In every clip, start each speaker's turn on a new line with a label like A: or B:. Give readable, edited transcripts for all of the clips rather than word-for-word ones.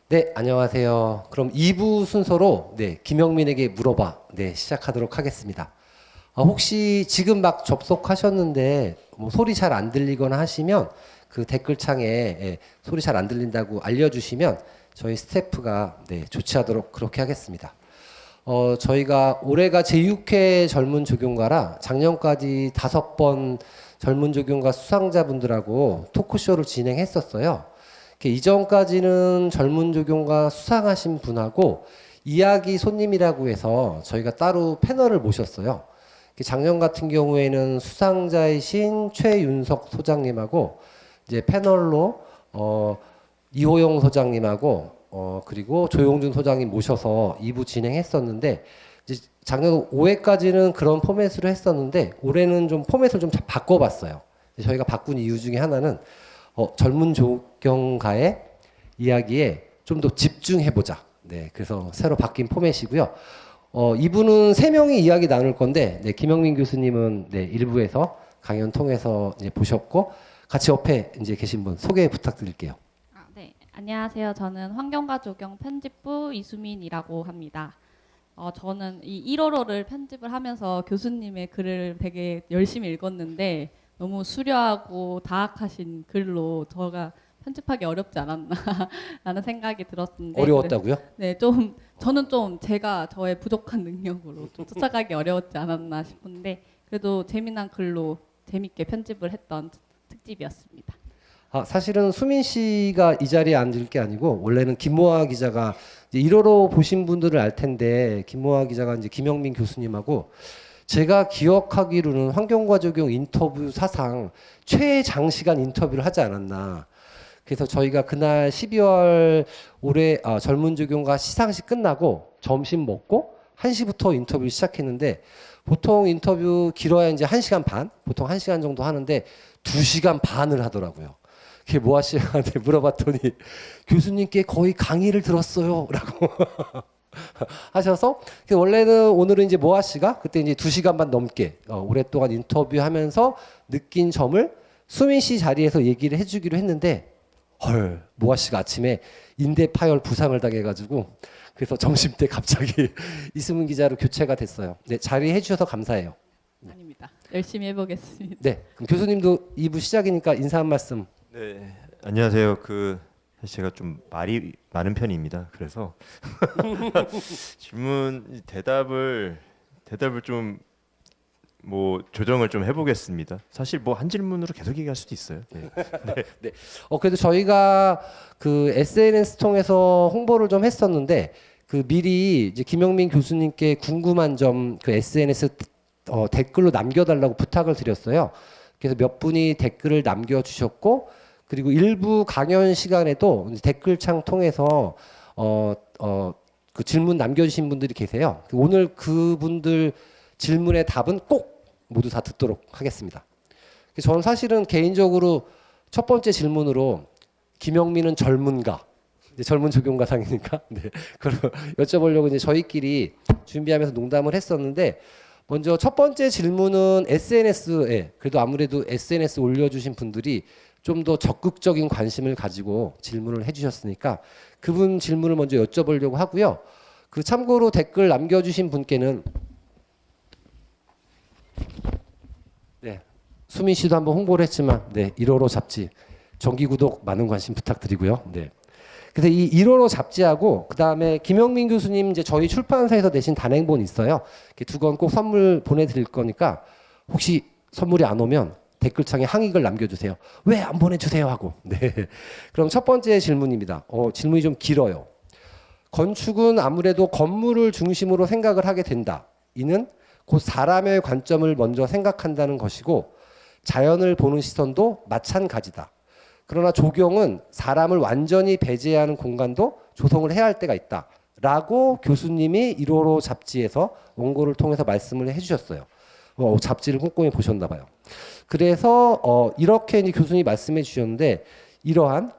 A: 네, 안녕하세요. 그럼 2부 순서로 김영민에게 물어봐 시작하도록 하겠습니다. 혹시 지금 막 접속하셨는데 뭐 소리 잘 안 들리거나 하시면 그 댓글창에 소리 잘 안 들린다고 알려주시면 저희 스태프가 조치하도록 그렇게 하겠습니다. 저희가 올해가 제6회 젊은 조교가라 작년까지 5번 젊은 조교가 수상자분들하고 토크쇼를 진행했었어요. 이전까지는 젊은 조교가 수상하신 분하고 이야기 손님이라고 해서 저희가 따로 패널을 모셨어요. 작년 같은 경우에는 수상자이신 최윤석 소장님하고 이제 패널로 이호영 소장님하고 그리고 조용준 소장님 모셔서 2부 진행했었는데 이제 작년 5회까지는 그런 포맷으로 했었는데 올해는 좀 포맷을 좀 바꿔봤어요. 저희가 바꾼 이유 중에 하나는 젊은 조경가의 이야기에 좀 더 집중해보자. 그래서 새로 바뀐 포맷이고요. 이분은 3명이 이야기 나눌 건데, 김영민 교수님은 1부에서 강연 통해서 이제 보셨고, 같이 옆에 이제 계신 분 소개 부탁드릴게요.
B: 네, 안녕하세요. 저는 환경과 조경 편집부 이수민이라고 합니다. 저는 이 1월호를 편집을 하면서 교수님의 글을 되게 열심히 읽었는데 너무 수려하고 다학하신 글로 저가 편집하기 어렵지 않았나 라는 생각이 들었는데
A: 어려웠다고요?
B: 네, 저는 좀 제가 저의 부족한 능력으로 좀 쫓아가기 어려웠지 않았나 싶은데 그래도 재미난 글로 재밌게 편집을 했던 특집이었습니다.
A: 사실은 수민 씨가 이 자리에 앉을 게 아니고 원래는 김모아 기자가 이제 1호로 보신 분들을 알 텐데 김모아 기자가 이제 김영민 교수님하고 제가 기억하기로는 환경과 적용 인터뷰 사상 최장시간 인터뷰를 하지 않았나. 그래서 저희가 그날 12월 올해 젊은 조경가 시상식 끝나고 점심 먹고 1시부터 인터뷰를 시작했는데 보통 인터뷰 길어야 이제 1시간 반, 보통 1시간 정도 하는데 2시간 반을 하더라고요. 그게 모아 씨한테 물어봤더니 교수님께 거의 강의를 들었어요. 라고 하셔서 원래는 오늘은 이제 모아 씨가 그때 이제 2시간 반 넘게 오랫동안 인터뷰하면서 느낀 점을 수민 씨 자리에서 얘기를 해주기로 했는데 모아 씨가 아침에 인대 파열 부상을 당해가지고 그래서 점심 때 갑자기 이수민 기자로 교체가 됐어요. 자리해 주셔서 감사해요.
B: 아닙니다. 열심히 해보겠습니다.
A: 그럼 교수님도 2부 시작이니까 인사 한 말씀.
C: 네, 안녕하세요. 사실 제가 좀 말이 많은 편입니다. 그래서 질문 대답을 좀 뭐 조정을 좀 해보겠습니다. 사실 뭐 한 질문으로 계속 얘기할 수도 있어요. 네.
A: 그래도 저희가 그 SNS 통해서 홍보를 좀 했었는데 그 미리 이제 김영민 교수님께 궁금한 점 그 SNS 댓글로 남겨달라고 부탁을 드렸어요. 그래서 몇 분이 댓글을 남겨주셨고 그리고 일부 강연 시간에도 댓글창 통해서 그 질문 남겨주신 분들이 계세요. 오늘 그분들 질문의 답은 꼭 모두 다 듣도록 하겠습니다. 저는 사실은 개인적으로 첫 번째 질문으로 김영민은 젊은가? 젊은 조경가상이니까 그걸 여쭤보려고 이제 저희끼리 준비하면서 농담을 했었는데 먼저 첫 번째 질문은 SNS에 그래도 아무래도 SNS 올려주신 분들이 좀 더 적극적인 관심을 가지고 질문을 해주셨으니까 그분 질문을 먼저 여쭤보려고 하고요. 그 참고로 댓글 남겨주신 분께는 수민 씨도 한번 홍보를 했지만 1호로 잡지 정기 구독 많은 관심 부탁드리고요. 그래서 이 1호로 잡지하고 그 다음에 김영민 교수님 이제 저희 출판사에서 내신 단행본 있어요. 2권 꼭 선물 보내드릴 거니까 혹시 선물이 안 오면 댓글창에 항의글 남겨주세요. 왜 안 보내주세요 하고. 그럼 첫 번째 질문입니다. 질문이 좀 길어요. 건축은 아무래도 건물을 중심으로 생각을 하게 된다. 이는 곧 사람의 관점을 먼저 생각한다는 것이고 자연을 보는 시선도 마찬가지다. 그러나 조경은 사람을 완전히 배제하는 공간도 조성을 해야 할 때가 있다. 라고 교수님이 1호로 잡지에서 원고를 통해서 말씀을 해주셨어요. 잡지를 꼼꼼히 보셨나 봐요. 그래서 이렇게 이제 교수님이 말씀해 주셨는데 이러한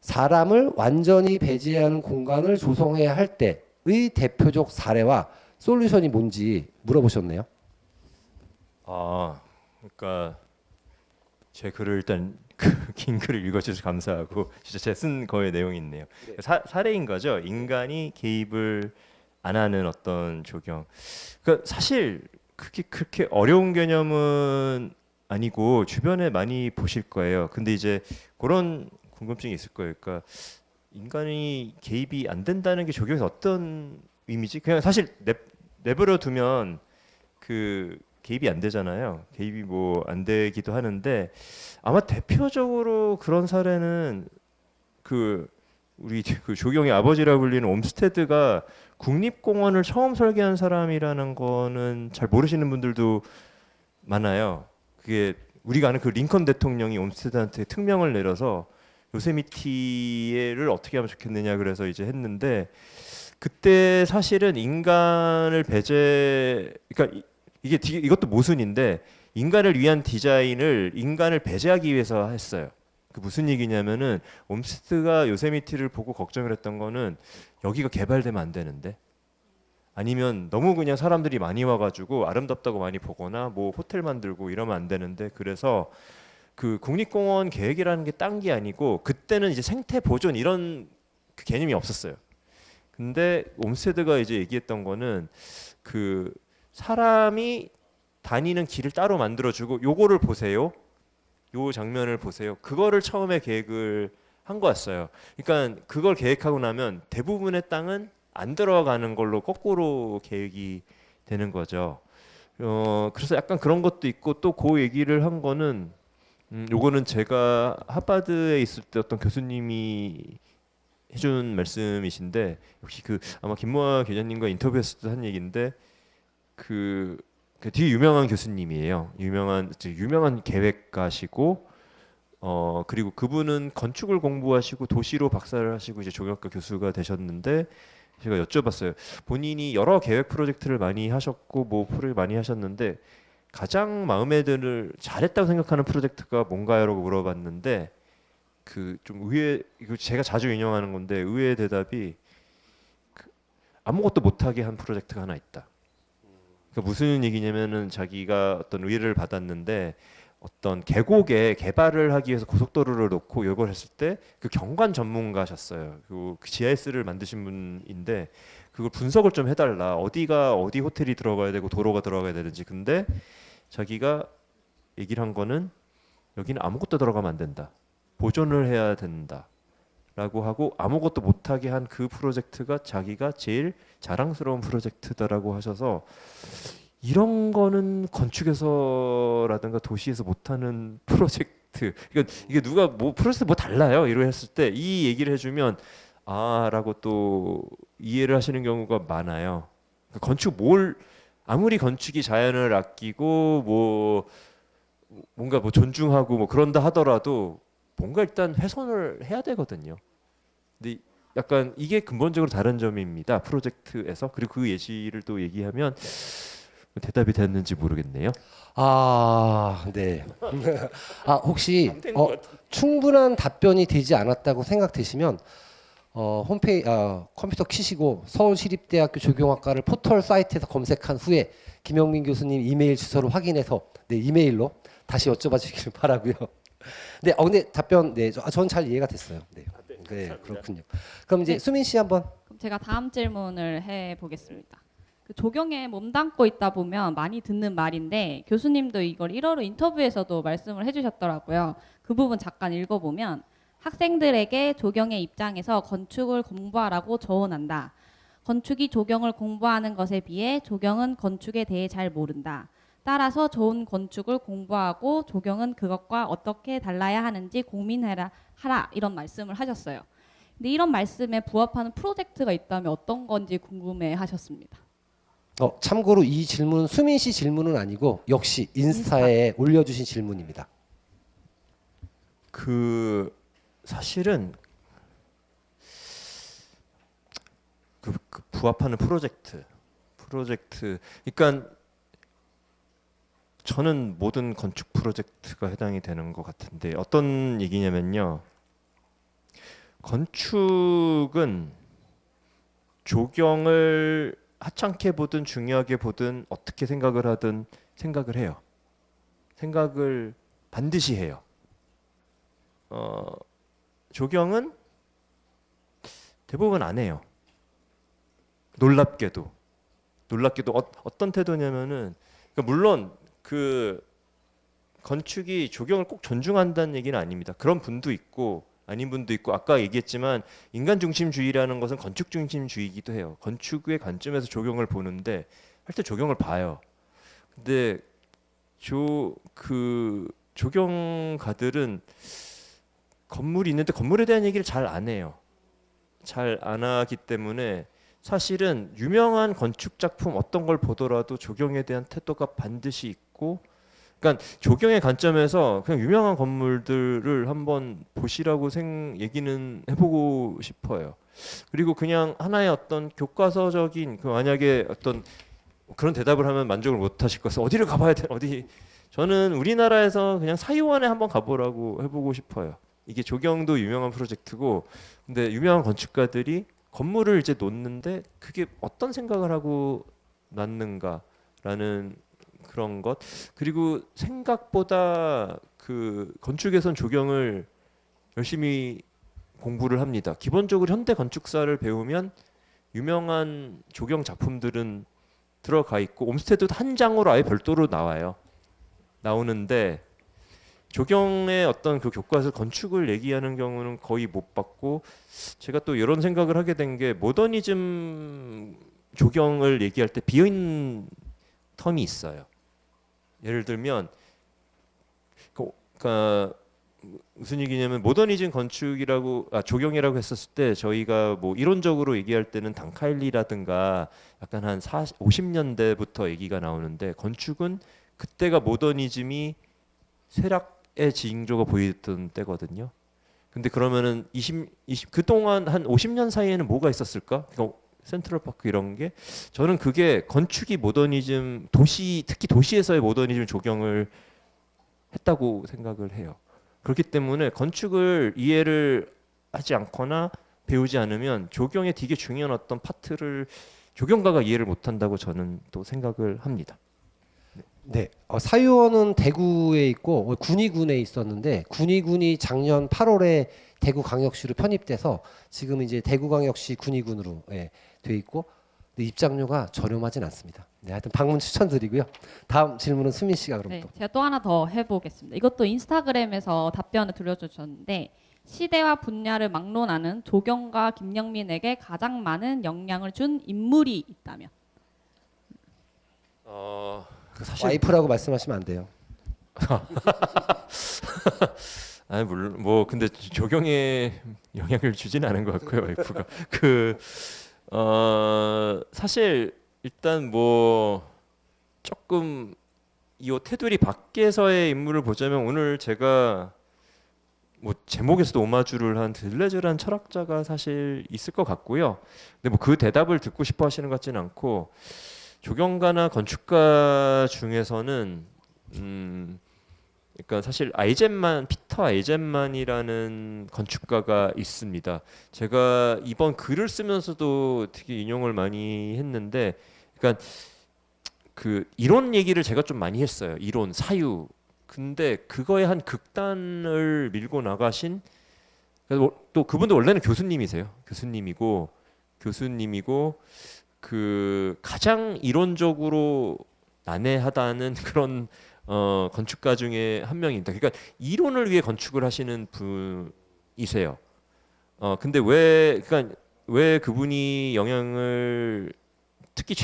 A: 사람을 완전히 배제하는 공간을 조성해야 할 때의 대표적 사례와 솔루션이 뭔지 물어보셨네요.
C: 그러니까 제 글을 일단 그 긴 글을 읽어주셔서 감사하고 진짜 제 쓴 거의 내용이 있네요.
A: 네.
C: 사례인 거죠. 인간이 개입을 안 하는 어떤 조경. 그러니까 사실 그게 그렇게 어려운 개념은 아니고 주변에 많이 보실 거예요. 근데 이제 그런 궁금증이 있을 거예요. 그러니까 인간이 개입이 안 된다는 게 조경에서 어떤 의미지? 그냥 사실 내버려 두면 그 개입이 안 되잖아요. 개입이 뭐 안 되기도 하는데 아마 대표적으로 그런 사례는 그 우리 그 조경의 아버지라 불리는 옴스테드가 국립공원을 처음 설계한 사람이라는 거는 잘 모르시는 분들도 많아요. 그게 우리가 아는 그 링컨 대통령이 옴스테드한테 특명을 내려서 요세미티를 어떻게 하면 좋겠느냐 그래서 이제 했는데 그때 사실은 인간을 그러니까 이것도 모순인데 인간을 위한 디자인을 인간을 배제하기 위해서 했어요. 그 무슨 얘기냐면은 옴스테드가 요세미티를 보고 걱정을 했던 거는 여기가 개발되면 안 되는데 아니면 너무 그냥 사람들이 많이 와가지고 아름답다고 많이 보거나 뭐 호텔 만들고 이러면 안 되는데 그래서 그 국립공원 계획이라는 게 딴 게 아니고 그때는 이제 생태 보존 이런 그 개념이 없었어요. 근데 옴스테드가 이제 얘기했던 거는 그 사람이 다니는 길을 따로 만들어주고 요거를 보세요. 요 장면을 보세요. 그거를 처음에 계획을 한 거였어요. 그러니까 그걸 계획하고 나면 대부분의 땅은 안 들어가는 걸로 거꾸로 계획이 되는 거죠. 그래서 약간 그런 것도 있고 또 그 얘기를 한 거는 요거는 제가 하버드에 있을 때 어떤 교수님이 해준 말씀이신데 역시 그 아마 김모아 교장님과 인터뷰했을 때 한 얘기인데 그 되게 유명한 교수님이에요. 유명한 계획가시고 그리고 그분은 건축을 공부하시고 도시로 박사를 하시고 이제 조경학과 교수가 되셨는데 제가 여쭤봤어요. 본인이 여러 계획 프로젝트를 많이 하셨고 뭐 프로를 많이 하셨는데 가장 마음에 드는 잘했다고 생각하는 프로젝트가 뭔가요라고 물어봤는데 그 좀 이거 제가 자주 인용하는 건데 의외의 대답이 아무것도 못하게 한 프로젝트가 하나 있다. 그러니까 무슨 얘기냐면은 자기가 어떤 의뢰를 받았는데 어떤 계곡에 개발을 하기 위해서 고속도로를 놓고 이걸 했을 때 그 경관 전문가셨어요. 그 GIS를 만드신 분인데 그걸 분석을 좀 해달라. 어디가 어디 호텔이 들어가야 되고 도로가 들어가야 되는지. 근데 자기가 얘기를 한 거는 여기는 아무것도 들어가면 안 된다. 보존을 해야 된다. 라고 하고 아무것도 못하게 한 그 프로젝트가 자기가 제일 자랑스러운 프로젝트다라고 하셔서 이런 거는 건축에서라든가 도시에서 못하는 프로젝트. 이게 누가 뭐 프로젝트 뭐 달라요? 이러 했을 때 이 얘기를 해주면 아라고 또 이해를 하시는 경우가 많아요. 그러니까 아무리 건축이 자연을 아끼고 뭐 뭔가 뭐 존중하고 뭐 그런다 하더라도 뭔가 일단 훼손을 해야 되거든요. 근데 약간 이게 근본적으로 다른 점입니다. 프로젝트에서. 그리고 그 예시를 또 얘기하면 대답이 됐는지 모르겠네요.
A: 아, 네. 혹시 충분한 답변이 되지 않았다고 생각되시면 컴퓨터 키시고 서울시립대학교 조경학과를 포털 사이트에서 검색한 후에 김영민 교수님 이메일 주소를 확인해서 네, 이메일로 다시 여쭤봐 주시길 바라고요. 네, 근데 답변 저는 잘 이해가 됐어요. 네, 네, 그렇군요. 그럼 이제 수민 씨 한번.
B: 그럼 제가 다음 질문을 해보겠습니다. 그 조경에 몸담고 있다 보면 많이 듣는 말인데 교수님도 이걸 1월 인터뷰에서도 말씀을 해주셨더라고요. 그 부분 잠깐 읽어보면 학생들에게 조경의 입장에서 건축을 공부하라고 조언한다. 건축이 조경을 공부하는 것에 비해 조경은 건축에 대해 잘 모른다. 따라서 좋은 건축을 공부하고 조경은 그것과 어떻게 달라야 하는지 고민하라 이런 말씀을 하셨어요. 근데 이런 말씀에 부합하는 프로젝트가 있다면 어떤 건지 궁금해 하셨습니다.
A: 참고로 이 질문은 수민 씨 질문은 아니고 역시 인스타에 올려주신 질문입니다.
C: 그 사실은 그 부합하는 프로젝트. 그러니까 저는 모든 건축 프로젝트가 해당이 되는 것 같은데 어떤 얘기냐면요. 건축은 조경을 하찮게 보든 중요하게 보든 어떻게 생각을 하든 생각을 해요. 생각을 반드시 해요. 조경은 대부분 안 해요. 놀랍게도 어떤 태도냐면은 그러니까 물론 그 건축이 조경을 꼭 존중한다는 얘기는 아닙니다. 그런 분도 있고 아닌 분도 있고 아까 얘기했지만 인간 중심주의라는 것은 건축 중심주의이기도 해요. 건축의 관점에서 조경을 보는데 할 때 조경을 봐요. 근데 조경가들은 건물이 있는데 건물에 대한 얘기를 잘 안 해요. 잘 안 하기 때문에 사실은 유명한 건축 작품 어떤 걸 보더라도 조경에 대한 태도가 반드시 있고, 그러니까 조경의 관점에서 그냥 유명한 건물들을 한번 보시라고 얘기는 해보고 싶어요. 그리고 그냥 하나의 어떤 교과서적인 만약에 어떤 그런 대답을 하면 만족을 못 하실 것은 어디를 가봐야 돼? 저는 우리나라에서 그냥 사유원에 한번 가보라고 해보고 싶어요. 이게 조경도 유명한 프로젝트고, 근데 유명한 건축가들이 건물을 이제 놓는데 그게 어떤 생각을 하고 놨는가라는 그런 것. 그리고 생각보다 그 건축에선 조경을 열심히 공부를 합니다. 기본적으로 현대 건축사를 배우면 유명한 조경 작품들은 들어가 있고 옴스테드 한 장으로 아예 별도로 나오는데 조경의 어떤 그 교과서 건축을 얘기하는 경우는 거의 못 봤고, 제가 또 이런 생각을 하게 된 게 모더니즘 조경을 얘기할 때 비어있는 텀이 있어요. 예를 들면 그러니까 무슨 얘기냐면 모더니즘 조경이라고 했었을 때 저희가 뭐 이론적으로 얘기할 때는 단카일리라든가 약간 한 50년대부터 얘기가 나오는데, 건축은 그때가 모더니즘이 쇠락의 징조가 보이던 때거든요. 근데 그러면은 그동안 한 50년 사이에는 뭐가 있었을까? 그러니까 센트럴파크 이런 게, 저는 그게 건축이 모더니즘 특히 도시에서의 모더니즘 조경을 했다고 생각을 해요. 그렇기 때문에 건축을 이해를 하지 않거나 배우지 않으면 조경의 되게 중요한 어떤 파트를 조경가가 이해를 못한다고 저는 또 생각을 합니다.
A: 네, 사유원은 대구에 있고 군위군에 있었는데 군위군이 작년 8월에 대구광역시로 편입돼서 지금 이제 대구광역시 군위군으로 돼 있고, 근데 입장료가 저렴하진 않습니다. 네, 하여튼 방문 추천드리고요. 다음 질문은 수민 씨가 그럼
B: 네,
A: 또.
B: 제가 또 하나 더 해보겠습니다. 이것도 인스타그램에서 답변을 들려주셨는데, 시대와 분야를 막론하는 조경가 김영민에게 가장 많은 영향을 준 인물이 있다면?
C: 사실
A: 와이프라고 말씀하시면 안 돼요.
C: 아니 물론 뭐 근데 조경에 영향을 주지는 않은 것 같고요, 와이프가. 사실 일단 뭐 조금 이 테두리 밖에서의 인물을 보자면, 오늘 제가 뭐 제목에서도 오마주를 한 들레즈라는 철학자가 사실 있을 것 같고요. 근데 뭐 그 대답을 듣고 싶어 하시는 것 같지는 않고, 조경가나 건축가 중에서는 그러니까 사실 피터 아이젠만이라는 건축가가 있습니다. 제가 이번 글을 쓰면서도 되게 인용을 많이 했는데, 그러니까 그 이론 얘기를 제가 좀 많이 했어요. 이론, 사유. 근데 그거에 한 극단을 밀고 나가신, 또 그분도 원래는 교수님이고 그 가장 이론적으로 난해하다는 그런 건축가 중에 한 명입니다. 그러니까 이론을 위해 건축을 하시는 분이세요. 근데 그러니까 왜 그분이 영향을 특히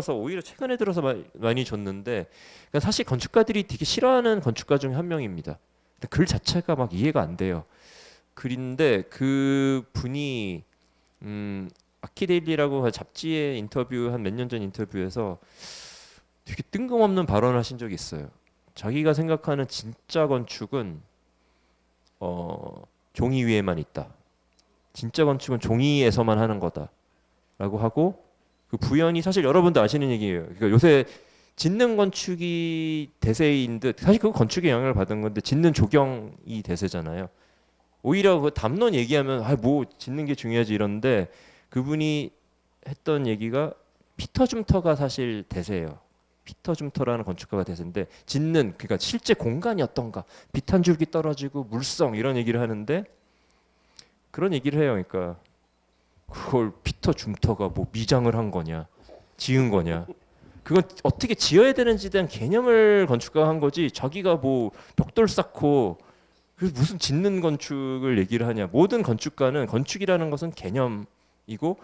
C: 오히려 최근에 들어서 많이 줬는데, 그러니까 사실 건축가들이 되게 싫어하는 건축가 중에 한 명입니다. 근데 글 자체가 막 이해가 안 돼요. 글인데 그 분이 아키데일리라고 잡지의 인터뷰 한 몇 년 전 인터뷰에서 되게 뜬금없는 발언을 하신 적이 있어요. 자기가 생각하는 진짜 건축은 종이 위에만 있다. 진짜 건축은 종이에서만 하는 거다라고 하고, 그 부연이 사실 여러분도 아시는 얘기예요. 그러니까 요새 짓는 건축이 대세인 듯, 사실 그거 건축에 영향을 받은 건데 짓는 조경이 대세잖아요. 오히려 그 담론 얘기하면 뭐 짓는 게 중요하지 이런데, 그분이 했던 얘기가 피터 줌터가 사실 대세예요. 피터 줌터라는 건축가가 대세인데, 그러니까 실제 공간이 어떤가, 빛 한 줄기 떨어지고 물성 이런 얘기를 하는데, 그런 얘기를 해요. 그러니까 그걸 피터 줌터가 뭐 미장을 한 거냐, 지은 거냐. 그건 어떻게 지어야 되는지에 대한 개념을 건축가가 한 거지. 자기가 뭐 벽돌 쌓고 그래서 무슨 짓는 건축을 얘기를 하냐. 모든 건축가는 건축이라는 것은 개념이고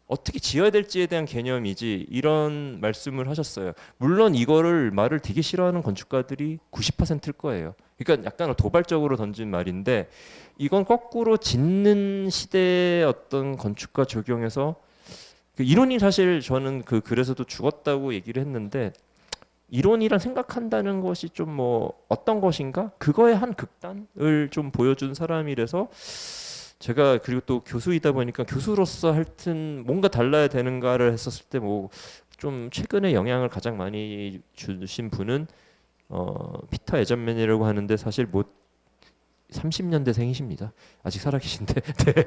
C: 어떻게 지어야 될지에 대한 개념이지 이런 말씀을 하셨어요. 물론 이거를 말을 되게 싫어하는 건축가들이 90%일 거예요. 그러니까 약간 도발적으로 던진 말인데 이건 거꾸로 짓는 시대의 어떤 건축가 적용해서 그 이론이 사실 저는 그 글에서도 죽었다고 얘기를 했는데 이론이란 생각한다는 것이 좀 뭐 어떤 것인가 그거의 한 극단을 좀 보여준 사람이라서 제가 그리고 또 교수이다 보니까 교수로서 하여튼 뭔가 달라야 되는가를 했었을 때 뭐 좀 최근에 영향을 가장 많이 주신 분은 피터 에전맨이라고 하는데 사실 뭐 30년대생이십니다. 아직 살아계신데. 네.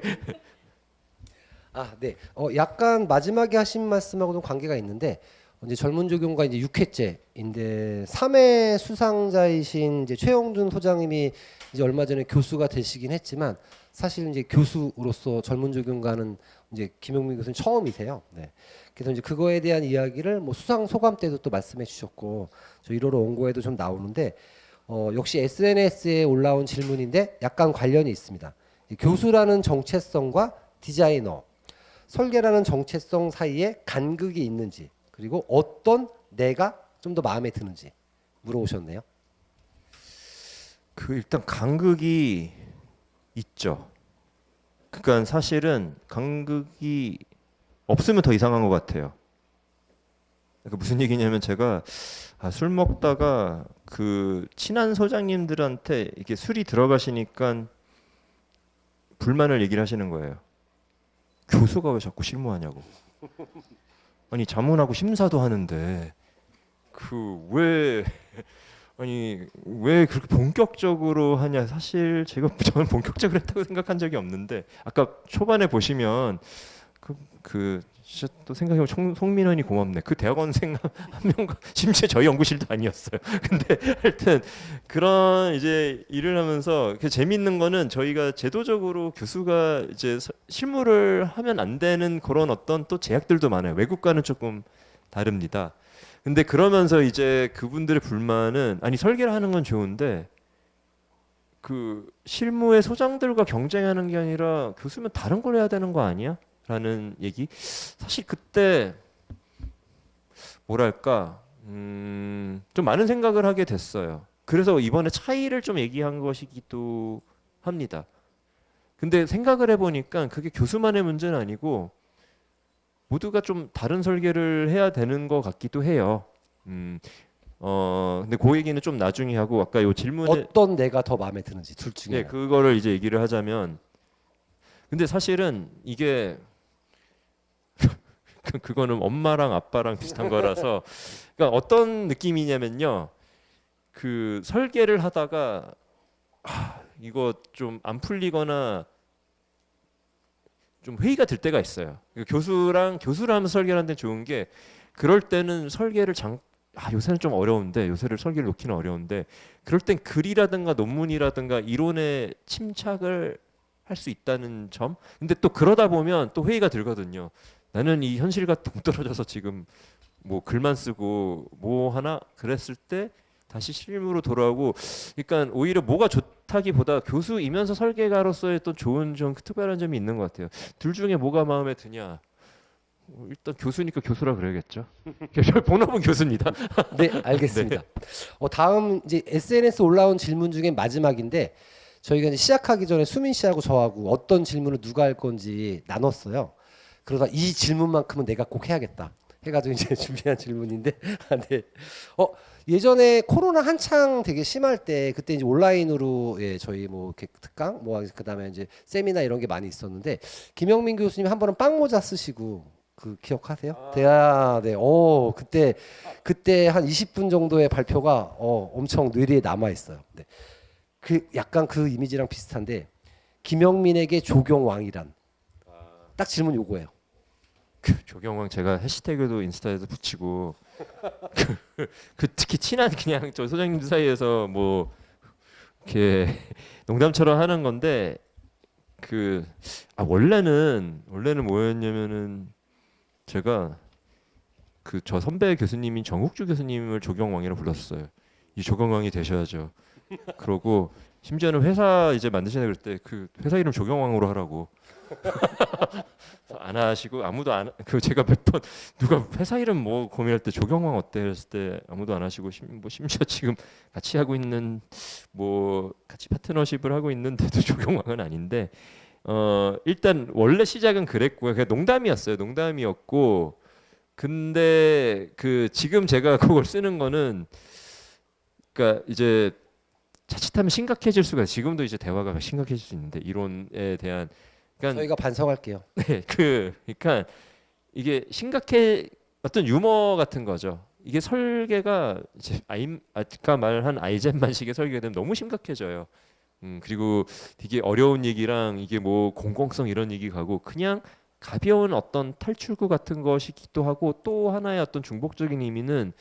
A: 아, 네. 약간 마지막에 하신 말씀하고 좀 관계가 있는데 이제 젊은 조경과 이제 6회째인데 3회 수상자이신 이제 최영준 소장님이 이제 얼마 전에 교수가 되시긴 했지만 사실 이제 교수로서 젊은 조경가는 이제 김용민 교수는 처음이세요. 네. 그래서 이제 그거에 대한 이야기를 뭐 수상 소감 때도 또 말씀해 주셨고 저 1호로 원고에도 좀 나오는데 역시 SNS에 올라온 질문인데 약간 관련이 있습니다. 교수라는 정체성과 디자이너, 설계라는 정체성 사이에 간극이 있는지 그리고 어떤 내가 좀 더 마음에 드는지 물어보셨네요.
C: 그 일단 간극이 있죠. 그러니까 사실은 간극이 없으면 더 이상한 것 같아요. 그러니까 무슨 얘기냐면 제가 술 먹다가 그 친한 소장님들한테 이게 술이 들어가시니까 불만을 얘기를 하시는 거예요. 교수가 왜 자꾸 실무하냐고. 아니 자문하고 심사도 하는데 그 왜 아니 왜 그렇게 본격적으로 하냐. 사실 저는 본격적으로 했다고 생각한 적이 없는데 아까 초반에 보시면 진짜 또 생각해보면 송민원이 고맙네. 그 대학원생 한 명과 심지어 저희 연구실도 아니었어요. 근데 하여튼 그런 이제 일을 하면서 재밌는 거는 저희가 제도적으로 교수가 이제 실무를 하면 안 되는 그런 어떤 또 제약들도 많아요. 외국과는 조금 다릅니다. 근데 그러면서 이제 그분들의 불만은 아니 설계를 하는 건 좋은데 그 실무의 소장들과 경쟁하는 게 아니라 교수면 다른 걸 해야 되는 거 아니야? 라는 얘기. 사실 그때 뭐랄까 좀 많은 생각을 하게 됐어요. 그래서 이번에 차이를 좀 얘기한 것이기도 합니다. 근데 생각을 해보니까 그게 교수만의 문제는 아니고 모두가 좀 다른 설계를 해야 되는 것 같기도 해요. 근데 그 얘기는 좀 나중에 하고 아까 요 질문에
A: 어떤 내가 더 마음에 드는지 둘 중에
C: 네, 그거를 이제 얘기를 하자면 근데 사실은 이게 그거는 엄마랑 아빠랑 비슷한 거라서 그러니까 어떤 느낌이냐면요. 그 설계를 하다가 이거 좀 안 풀리거나 좀 회의가 될 때가 있어요. 교수를 하면서 설계를 하는데 좋은 게 그럴 때는 설계를 요새는 좀 어려운데 요새를 설계를 놓기는 어려운데 그럴 땐 글이라든가 논문이라든가 이론에 침착을 할 수 있다는 점. 근데 또 그러다 보면 또 회의가 들거든요. 나는 이 현실과 동떨어져서 지금 뭐 글만 쓰고 뭐 하나 그랬을 때 다시 실무로 돌아오고 그러니까 오히려 뭐가 좋다기보다 교수이면서 설계가로서의 또 좋은 좀 특별한 점이 있는 것 같아요. 둘 중에 뭐가 마음에 드냐? 일단 교수니까 교수라 그래야겠죠. 본업은 교수입니다.
A: 네, 알겠습니다. 다음 이제 SNS 올라온 질문 중에 마지막인데 저희가 이제 시작하기 전에 수민 씨하고 저하고 어떤 질문을 누가 할 건지 나눴어요. 그러다 이 질문만큼은 내가 꼭 해야겠다 해가지고 이제 준비한 질문인데, 네. 예전에 코로나 한창 되게 심할 때 그때 이제 온라인으로 저희 뭐 이렇게 특강 뭐 그다음에 이제 세미나 이런 게 많이 있었는데 김영민 교수님 한 번은 빵모자 쓰시고 그 기억하세요? 네. 그때 한 20분 정도의 발표가 엄청 뇌리에 남아 있어요. 네. 약간 그 이미지랑 비슷한데 김영민에게 조경왕이란 딱 질문 요거예요.
C: 조경왕 제가 해시태그도 인스타에서 붙이고 특히 친한 그냥 저 소장님들 사이에서 뭐 이렇게 농담처럼 하는 건데 원래는 뭐였냐면은 제가 그 저 선배 교수님인 정욱주 교수님을 조경왕이라고 불렀어요. 이 조경왕이 되셔야죠. 그러고 심지어는 회사 이제 만드시나 그럴 때 그 회사 이름 조경왕으로 하라고 안 하시고 아무도 안 그 제가 몇 번 누가 회사 이름 뭐 고민할 때 조경왕 어때 했을 때 아무도 안 하시고 심지어 지금 같이 하고 있는 뭐 같이 파트너십을 하고 있는데도 조경왕은 아닌데 일단 원래 시작은 그랬고요. 그냥 농담이었어요. 농담이었고 근데 그 지금 제가 그걸 쓰는 거는 그러니까 이제 자칫하면 심각해질 수가 지금도 이제 대화가 심각해질 수 있는데 이론에 대한 그러니까
A: 저희가 반성할게요.
C: 네, 그러니까 이게 심각해 어떤 유머 같은 거죠. 이게 설계가 이제 아까 말한 아이젠만식의 설계가 되면 너무 심각해져요. 그리고 되게 어려운 얘기랑 이게 뭐 공공성 이런 얘기 가고 그냥 가벼운 어떤 탈출구 같은 것이기도 하고 또 하나의 어떤 중복적인 의미는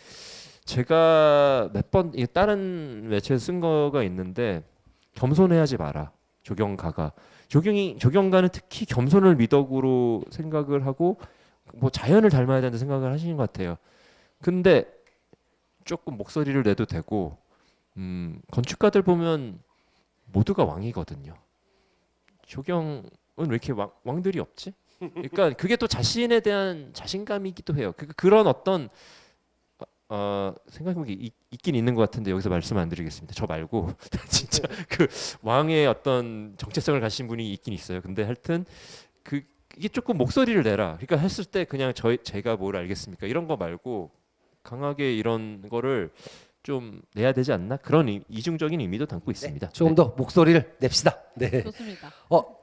C: 제가 몇 번 다른 매체에서 쓴 거가 있는데 겸손해하지 마라. 조경가가 조경가는 특히 겸손을 미덕으로 생각을 하고 뭐 자연을 닮아야 된다 생각을 하시는 것 같아요. 근데 조금 목소리를 내도 되고 건축가들 보면 모두가 왕이거든요. 조경은 왜 이렇게 왕들이 없지? 그러니까 그게 또 자신에 대한 자신감이기도 해요. 그런 어떤 생각해보기 있긴 있는 것 같은데 여기서 말씀 안 드리겠습니다. 저 말고 진짜 그 왕의 어떤 정체성을 가진 분이 있긴 있어요. 근데 하여튼 이게 조금 목소리를 내라. 그러니까 했을 때 그냥 제가 뭘 알겠습니까? 이런 거 말고 강하게 이런 거를 좀 내야 되지 않나? 그런 이중적인 의미도 담고 있습니다.
A: 조금 더 목소리를 냅시다. 네.
B: 좋습니다.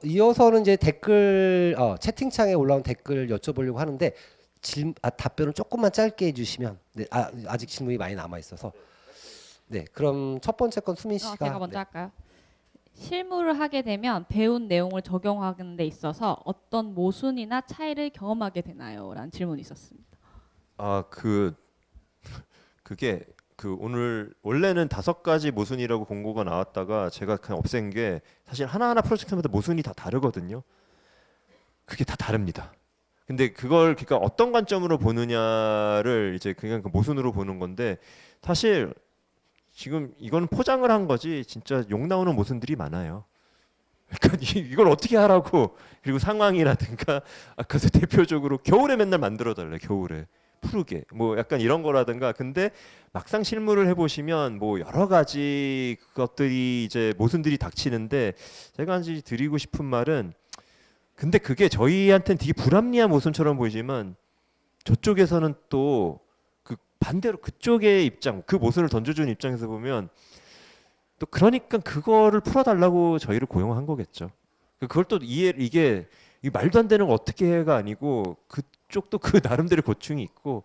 A: 이어서는 이제 댓글 채팅창에 올라온 댓글 여쭤보려고 하는데 답변을 조금만 짧게 해주시면 아직 질문이 많이 남아 있어서 네 그럼 첫 번째 건 수민 씨가
B: 제가 먼저 할까요? 실무를 하게 되면 배운 내용을 적용하는 데 있어서 어떤 모순이나 차이를 경험하게 되나요? 라는 질문이 있었습니다.
C: 그게 오늘 원래는 5가지 모순이라고 공고가 나왔다가 제가 그냥 없앤 게 사실 하나하나 프로젝트마다 모순이 다 다르거든요. 그게 다 다릅니다. 근데 그러니까 어떤 관점으로 보느냐를 이제 그냥 그 모순으로 보는 건데 사실 지금 이건 포장을 한 거지 진짜 욕 나오는 모순들이 많아요. 그러니까 이걸 어떻게 하라고 그리고 상황이라든가 아까도 대표적으로 겨울에 맨날 만들어 달래 겨울에 푸르게 뭐 약간 이런 거라든가 근데 막상 실무를 해보시면 뭐 여러 가지 것들이 이제 모순들이 닥치는데 제가 한 가지 드리고 싶은 말은 근데 그게 저희한테는 되게 불합리한 모순처럼 보이지만 저쪽에서는 또 그 반대로 그쪽의 입장 그 모순을 던져주는 입장에서 보면 또 그러니까 그거를 풀어달라고 저희를 고용한 거겠죠. 그걸 또 이게 말도 안 되는 거 어떻게 해가 아니고 그쪽도 그 나름대로 고충이 있고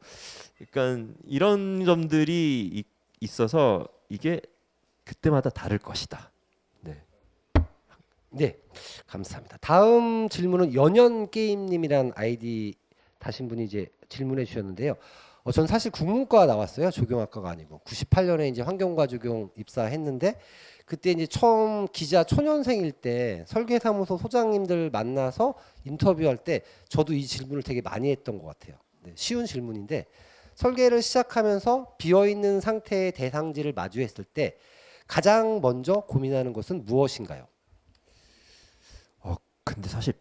C: 그러니까 이런 점들이 있어서 이게 그때마다 다를 것이다.
A: 네, 감사합니다. 다음 질문은 연연게임님이란 아이디 다신 분이 이제 질문해 주셨는데요. 전 사실 국문과 나왔어요. 조경학과가 아니고 98년에 이제 환경과 조경 입사했는데 그때 이제 처음 기자 초년생일 때 설계사무소 소장님들 만나서 인터뷰할 때 저도 이 질문을 되게 많이 했던 것 같아요. 네, 쉬운 질문인데 설계를 시작하면서 비어 있는 상태의 대상지를 마주했을 때 가장 먼저 고민하는 것은 무엇인가요?
C: 근데 사실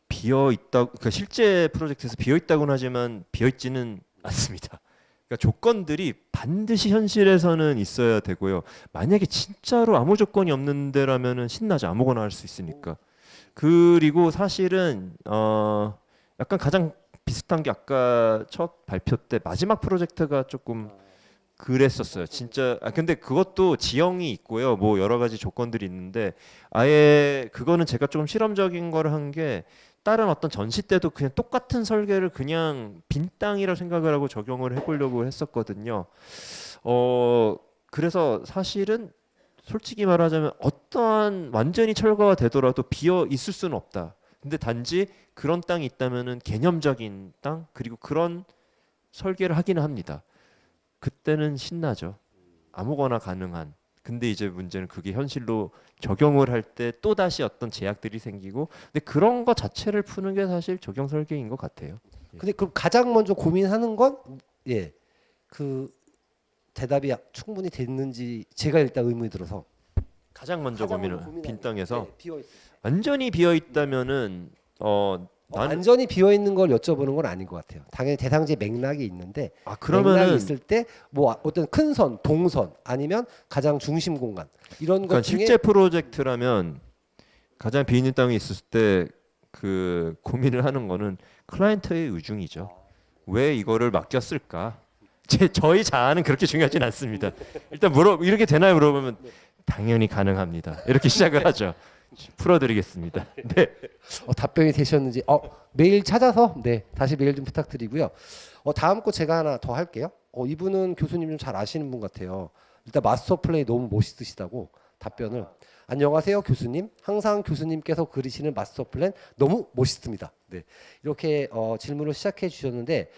C: 비어 있다 그러니까 실제 프로젝트에서 비어 있다고는 하지만 비어 있지는 않습니다. 그러니까 조건들이 반드시 현실에서는 있어야 되고요. 만약에 진짜로 아무 조건이 없는 데라면은 신나죠. 아무거나 할 수 있으니까. 그리고 사실은 약간 가장 비슷한 게 아까 첫 발표 때 마지막 프로젝트가 조금 그랬었어요. 진짜 근데 그것도 지형이 있고요. 뭐 여러 가지 조건들이 있는데 아예 그거는 제가 조금 실험적인 거를 한 게 다른 어떤 전시 때도 그냥 똑같은 설계를 그냥 빈 땅이라고 생각을 하고 적용을 해보려고 했었거든요. 그래서 사실은 솔직히 말하자면 어떠한 완전히 철거가 되더라도 비어 있을 수는 없다. 근데 단지 그런 땅이 있다면은 개념적인 땅 그리고 그런 설계를 하기는 합니다. 그때는 신나죠. 아무거나 가능한. 근데 이제 문제는 그게 현실로 적용을 할 때 또 다시 어떤 제약들이 생기고, 근데 그런 거 자체를 푸는 게 사실 적용 설계인 것 같아요.
A: 근데 그럼 가장 먼저 고민하는 건 예, 그 대답이 충분히 됐는지 제가 일단 의문이 들어서
C: 가장 먼저 고민은 빈 땅에서
A: 네, 비어 있어요.
C: 완전히 비어 있다면은 나는
A: 완전히 비어 있는 걸 여쭤보는 건 아닌 것 같아요. 당연히 대상지에 맥락이 있는데 맥락이
C: 그러면은
A: 있을 때 뭐 어떤 큰 선, 동선 아니면 가장 중심 공간 이런
C: 그러니까
A: 것 중에
C: 실제 프로젝트라면 가장 비어 있는 땅이 있을 때 그 고민을 하는 거는 클라이언트의 의중이죠. 왜 이거를 맡겼을까? 저희 자아는 그렇게 중요하진 않습니다. 일단 이렇게 되나요? 물어보면 당연히 가능합니다. 이렇게 시작을 하죠. 풀어드리겠습니다. 네.
A: 답변이 되셨는지 메일 찾아서 네 다시 메일 좀 부탁드리고요. 다음 거 제가 하나 더 할게요. 이분은 교수님 좀 잘 아시는 분 같아요. 일단 마스터 플레이 너무 멋있으시다고 답변을 안녕하세요 교수님. 항상 교수님께서 그리시는 마스터 플랜 너무 멋있습니다. 네 이렇게 질문을 시작해 주셨는데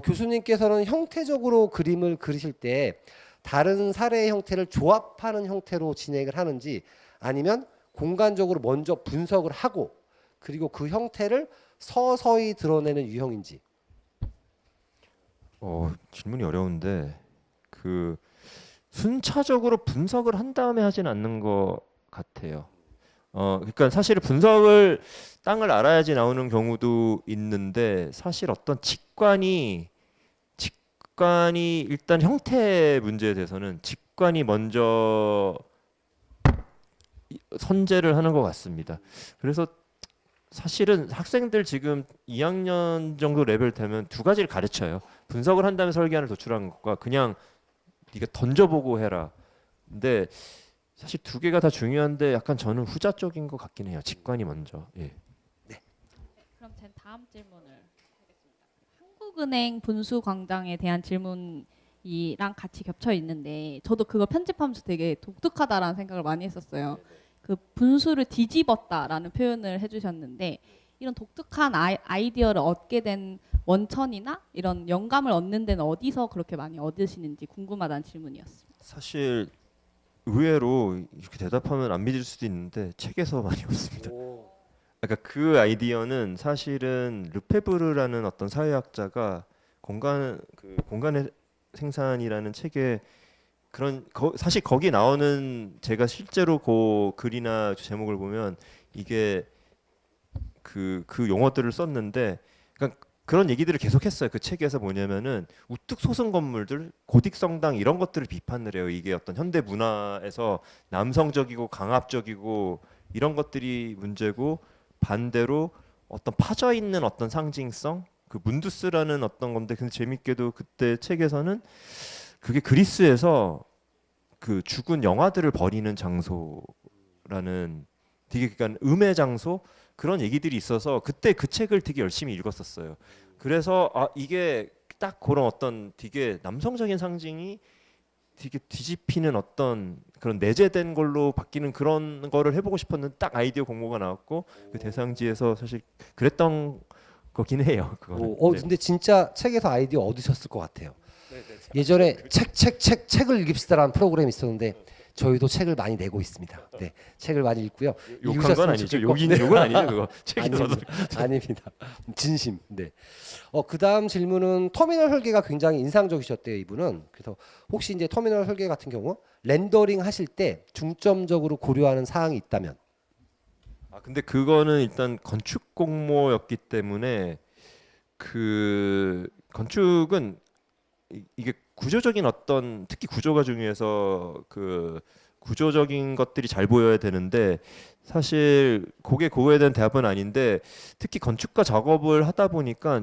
A: 교수님께서는 형태적으로 그림을 그리실 때 다른 사례의 형태를 조합하는 형태로 진행을 하는지 아니면 공간적으로 먼저 분석을 하고 그리고 그 형태를 서서히 드러내는 유형인지.
C: 질문이 어려운데 그 순차적으로 분석을 한 다음에 하진 않는 것 같아요. 그러니까 사실 분석을 땅을 알아야지 나오는 경우도 있는데 사실 어떤 직관이 일단 형태 문제에 대해서는 직관이 먼저 선제를 하는 것 같습니다. 그래서 사실은 학생들 지금 2학년 정도 레벨 되면 두 가지를 가르쳐요. 분석을 한 다음에 설계안을 도출하는 것과 그냥 네가 던져보고 해라. 근데 사실 두 개가 다 중요한데 약간 저는 후자 쪽인 것 같긴 해요. 직관이 먼저. 예.
B: 그럼 제 다음 질문을 하겠습니다. 한국은행 분수광장에 대한 질문이랑 같이 겹쳐 있는데 저도 그거 편집하면서 되게 독특하다라는 생각을 많이 했었어요. 그 분수를 뒤집었다라는 표현을 해주셨는데 이런 독특한 아이디어를 얻게 된 원천이나 이런 영감을 얻는 데는 어디서 그렇게 많이 얻으시는지 궁금하다는 질문이었습니다.
C: 사실 의외로 이렇게 대답하면 안 믿을 수도 있는데 책에서 많이 얻습니다. 그러니까 그 아이디어는 사실은 르페브르라는 어떤 사회학자가 공간의 생산이라는 책에 사실 거기 나오는 제가 실제로 그 글이나 제목을 보면 이게 그 용어들을 썼는데 그러니까 그런 얘기들을 계속했어요. 그 책에서 뭐냐면은 우뚝 솟은 건물들, 고딕 성당 이런 것들을 비판을 해요. 이게 어떤 현대 문화에서 남성적이고 강압적이고 이런 것들이 문제고 반대로 어떤 파져 있는 어떤 상징성, 그 문두스라는 어떤 건데 근데 재밌게도 그때 책에서는 그게 그리스에서 그 죽은 영화들을 버리는 장소라는 되게 그러니까 음의 장소 그런 얘기들이 있어서 그때 그 책을 되게 열심히 읽었었어요. 그래서 이게 딱 그런 어떤 되게 남성적인 상징이 되게 뒤집히는 어떤 그런 내재된 걸로 바뀌는 그런 거를 해보고 싶었는데 딱 아이디어 공모가 나왔고 그 대상지에서 사실 그랬던 거긴 해요. 그거는. 네.
A: 근데 진짜 책에서 아이디어 얻으셨을 것 같아요. 예전에 책을 읽읍시다라는 프로그램이 있었는데 저희도 책을 많이 내고 있습니다. 네, 책을 많이 읽고요.
C: 욕한 건 아니죠. 욕은 아니죠. 그거 책이 들어서
A: 아닙니다. 진심. 네. 그 다음 질문은 터미널 설계가 굉장히 인상적이셨대요, 이분은. 그래서 혹시 이제 터미널 설계 같은 경우 렌더링 하실 때 중점적으로 고려하는 사항이 있다면?
C: 근데 그거는 일단 건축 공모였기 때문에 그 건축은 이게 구조적인 어떤 특히 구조가 중요해서 그 구조적인 것들이 잘 보여야 되는데 사실 그거에 대한 대답은 아닌데 특히 건축가 작업을 하다 보니까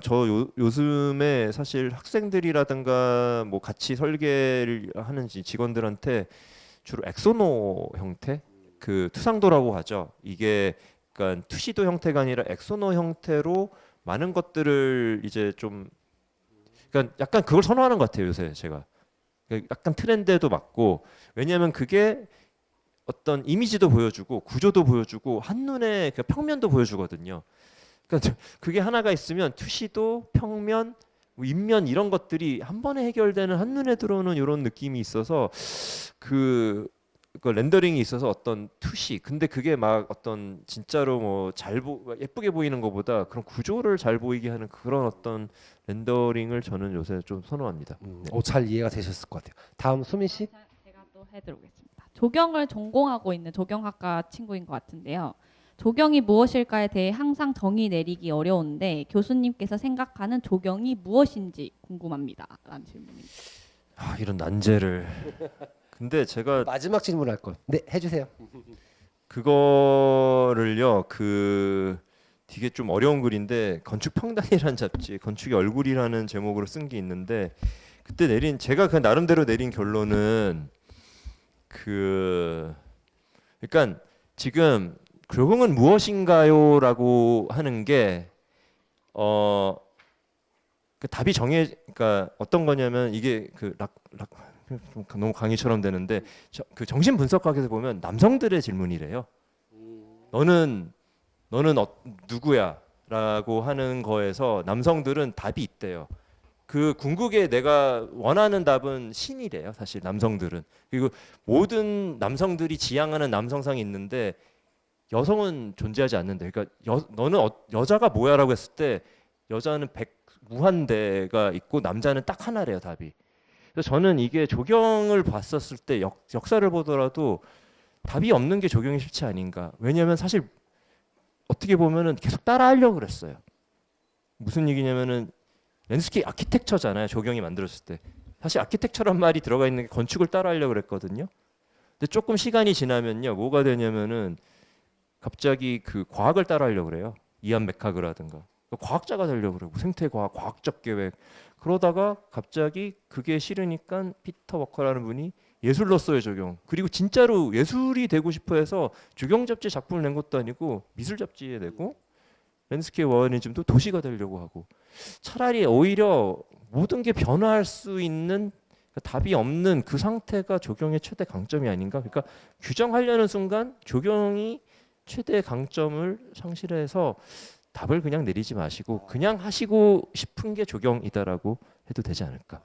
C: 요즘에 사실 학생들이라든가 뭐 같이 설계를 하는 직원들한테 주로 엑소노 형태 그 투상도라고 하죠. 이게 그러니까 투시도 형태가 아니라 엑소노 형태로 많은 것들을 이제 좀 그러니까 약간 그걸 선호하는 것 같아요 요새 제가. 그러니까 약간 트렌드에도 맞고 왜냐하면 그게 어떤 이미지도 보여주고 구조도 보여주고 한눈에 그 평면도 보여주거든요. 그러니까 그게 하나가 있으면 투시도 평면 뭐 인면 이런 것들이 한 번에 해결되는 한눈에 들어오는 이런 느낌이 있어서 그 그 렌더링이 있어서 어떤 투시 근데 그게 막 어떤 진짜로 뭐 예쁘게 보이는 것보다 그런 구조를 잘 보이게 하는 그런 어떤 렌더링을 저는 요새 좀 선호합니다. 네.
A: 잘 이해가 되셨을 것 같아요. 다음 수민 씨.
B: 제가 또 해드리겠습니다. 조경을 전공하고 있는 조경학과 친구인 것 같은데요. 조경이 무엇일까에 대해 항상 정의 내리기 어려운데 교수님께서 생각하는 조경이 무엇인지 궁금합니다. 라는 질문입니다.
C: 아, 이런 난제를. 근데 제가
A: 마지막 질문할 걸. 네, 해주세요.
C: 그거를요 되게 좀 어려운 글인데 건축평단이라는 잡지 건축의 얼굴이라는 제목으로 쓴 게 있는데 그때 제가 그 나름대로 내린 결론은 그러니까 지금 조경은 무엇인가요라고 하는 게 그 답이 그러니까 어떤 거냐면 이게 좀 너무 강의처럼 되는데 그 정신 분석학에서 보면 남성들의 질문이래요. 너는 누구야?라고 하는 거에서 남성들은 답이 있대요. 그 궁극에 내가 원하는 답은 신이래요. 사실 남성들은. 그리고 모든 남성들이 지향하는 남성상이 있는데 여성은 존재하지 않는데. 그러니까 너는 여자가 뭐야라고 했을 때 여자는 무한대가 있고 남자는 딱 하나래요. 답이. 그래서 저는 이게 조경을 봤었을 때 역사를 보더라도 답이 없는 게 조경의 실체 아닌가. 왜냐하면 사실 어떻게 보면은 계속 따라하려고 그랬어요. 무슨 얘기냐면은 랜드스케이프 아키텍처잖아요. 조경이 만들었을 때. 사실 아키텍처란 말이 들어가 있는 게 건축을 따라하려고 그랬거든요. 근데 조금 시간이 지나면요. 뭐가 되냐면은 갑자기 그 과학을 따라하려고 그래요. 이안 맥하그라든가. 과학자가 되려고 그러고 생태과학, 과학적 계획 그러다가 갑자기 그게 싫으니까 피터 워커라는 분이 예술로서의 조경 그리고 진짜로 예술이 되고 싶어 해서 조경 잡지 작품을 낸 것도 아니고 미술 잡지에 내고 랜드스케이프 어바니즘도 도시가 되려고 하고 차라리 오히려 모든 게 변화할 수 있는 답이 없는 그 상태가 조경의 최대 강점이 아닌가. 그러니까 규정하려는 순간 조경이 최대 강점을 상실해서 답을 그냥 내리지 마시고 그냥 하시고 싶은 게 조경이다라고 해도 되지 않을까.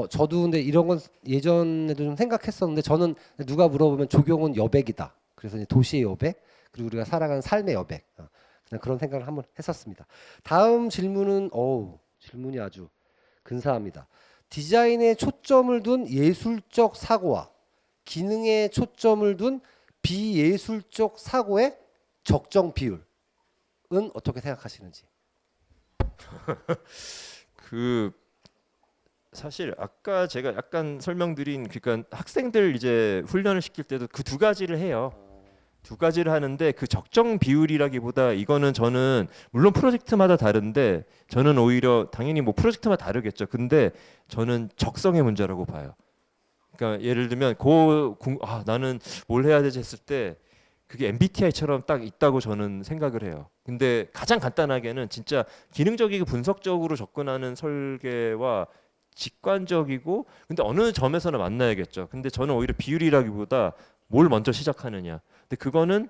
A: 저도 근데 이런 건 예전에도 좀 생각했었는데 저는 누가 물어보면 조경은 여백이다. 그래서 이제 도시의 여백 그리고 우리가 살아가는 삶의 여백. 그냥 그런 생각을 한번 했었습니다. 다음 질문은 질문이 아주 근사합니다. 디자인에 초점을 둔 예술적 사고와 기능에 초점을 둔 비예술적 사고의 적정 비율. 은 어떻게 생각하시는지?
C: 사실 아까 제가 약간 설명드린 그러니까 학생들 이제 훈련을 시킬 때도 그 두 가지를 해요. 두 가지를 하는데 그 적정 비율이라기보다 이거는 저는 물론 프로젝트마다 다른데 저는 오히려 당연히 뭐 프로젝트마다 다르겠죠. 근데 저는 적성의 문제라고 봐요. 그러니까 예를 들면 나는 뭘 해야 되지 했을 때 그게 MBTI처럼 딱 있다고 저는 생각을 해요. 근데 가장 간단하게는 진짜 기능적이고 분석적으로 접근하는 설계와 직관적이고 근데 어느 점에서는 만나야겠죠. 근데 저는 오히려 비율이라기보다 뭘 먼저 시작하느냐. 근데 그거는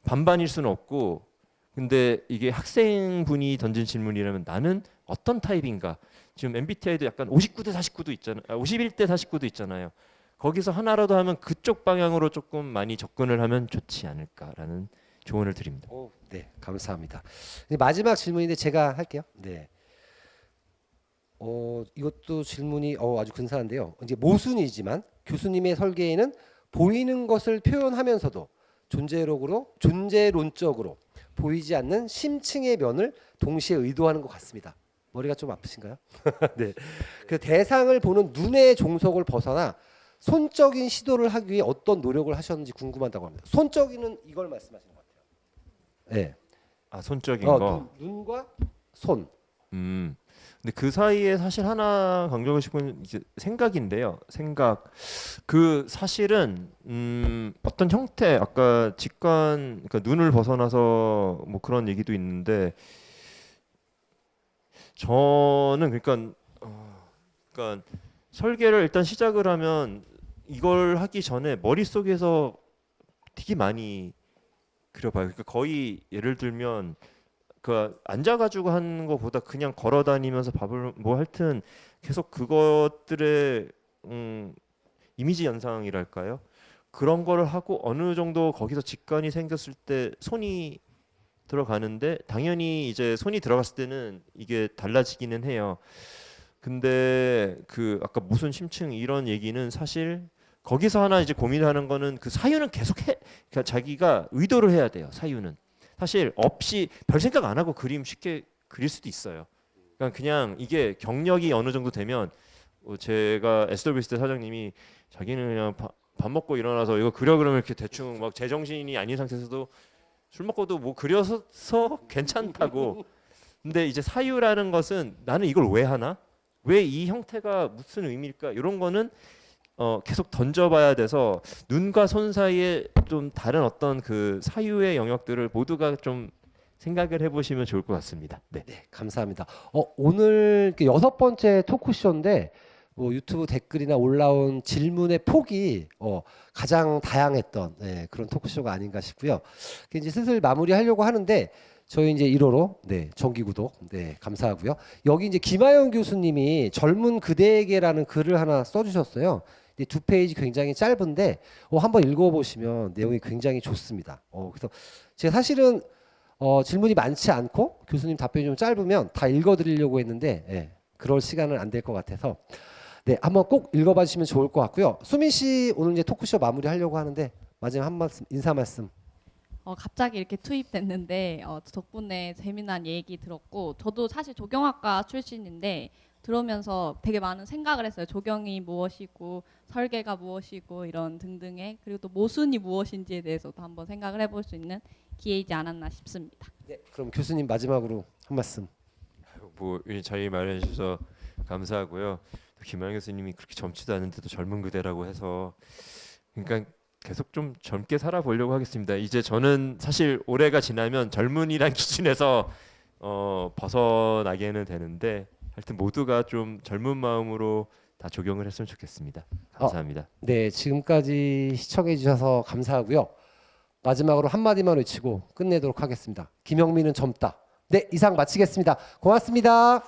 C: 반반일 수는 없고 근데 이게 학생분이 던진 질문이라면 나는 어떤 타입인가. 지금 MBTI도 약간 59대 49도 있잖아요. 51대 49도 있잖아요. 거기서 하나라도 하면 그쪽 방향으로 조금 많이 접근을 하면 좋지 않을까라는 조언을 드립니다.
A: 네, 감사합니다. 마지막 질문인데 제가 할게요. 네. 이것도 질문이 아주 근사한데요. 이제 모순이지만 교수님의 설계에는 보이는 것을 표현하면서도 존재론적으로 보이지 않는 심층의 면을 동시에 의도하는 것 같습니다. 머리가 좀 아프신가요? 네. 그 대상을 보는 눈의 종속을 벗어나 손적인 시도를 하기 위해 어떤 노력을 하셨는지 궁금하다고 합니다. 손적인은 이걸 말씀하시는 것 같아요. 네.
C: 손적인 거.
A: 눈과 손.
C: 근데 그 사이에 사실 하나 강조하고 싶은 이제 생각인데요. 생각. 그 사실은 어떤 형태 아까 직관 그러니까 눈을 벗어나서 뭐 그런 얘기도 있는데 저는 그러니까 설계를 일단 시작을 하면 이걸 하기 전에 머릿속에서 되게 많이 그려봐요. 그러니까 거의 예를 들면 그 앉아가지고 하는 것보다 그냥 걸어다니면서 밥을 뭐 하여튼 계속 그것들의 이미지 연상이랄까요? 그런 거를 하고 어느 정도 거기서 직관이 생겼을 때 손이 들어가는데 당연히 이제 손이 들어갔을 때는 이게 달라지기는 해요. 근데 그 아까 무슨 심층 이런 얘기는 사실 거기서 하나 이제 고민하는 거는 그 사유는 계속 해, 그러니까 자기가 의도를 해야 돼요. 사유는 사실 없이 별 생각 안 하고 그림 쉽게 그릴 수도 있어요. 그러니까 그냥 이게 경력이 어느 정도 되면 제가 SWS 때 사장님이 자기는 그냥 밥 먹고 일어나서 이거 그려 그러면 이렇게 대충 막 제정신이 아닌 상태에서도 술 먹고도 뭐 그려서 괜찮다고. 근데 이제 사유라는 것은 나는 이걸 왜 하나? 왜 이 형태가 무슨 의미일까? 이런 거는 계속 던져봐야 돼서 눈과 손 사이에 좀 다른 어떤 그 사유의 영역들을 모두가 좀 생각을 해보시면 좋을 것 같습니다. 네.
A: 네, 감사합니다. 오늘 6번째 토크쇼인데 뭐 유튜브 댓글이나 올라온 질문의 폭이 가장 다양했던 그런 토크쇼가 아닌가 싶고요. 이제 슬슬 마무리하려고 하는데 저희 이제 1호로 정기 구독 감사하고요. 여기 이제 김하영 교수님이 젊은 그대에게라는 글을 하나 써주셨어요. 2페이지 굉장히 짧은데 한번 읽어보시면 내용이 굉장히 좋습니다. 그래서 제가 사실은 질문이 많지 않고 교수님 답변이 좀 짧으면 다 읽어드리려고 했는데 그럴 시간은 안 될 것 같아서 한번 꼭 읽어봐 주시면 좋을 것 같고요. 수민 씨 오늘 이제 토크쇼 마무리하려고 하는데 마지막 한 말씀 인사 말씀.
B: 갑자기 이렇게 투입됐는데 덕분에 재미난 얘기 들었고 저도 사실 조경학과 출신인데 들어오면서 되게 많은 생각을 했어요. 조경이 무엇이고 설계가 무엇이고 이런 등등의 그리고 또 모순이 무엇인지에 대해서도 한번 생각을 해볼 수 있는 기회이지 않았나 싶습니다.
A: 네, 그럼 교수님 마지막으로 한 말씀.
C: 뭐 저희 말해 주셔서 감사하고요. 김하영 교수님이 그렇게 젊지도 않은데도 젊은 그대라고 해서 그러니까 계속 좀 젊게 살아보려고 하겠습니다. 이제 저는 사실 올해가 지나면 젊은이란 기준에서 벗어나게는 되는데 하여튼 모두가 좀 젊은 마음으로 다 적용을 했으면 좋겠습니다. 감사합니다.
A: 네, 지금까지 시청해 주셔서 감사하고요. 마지막으로 한마디만 외치고 끝내도록 하겠습니다. 김영민은 젊다. 네, 이상 마치겠습니다. 고맙습니다.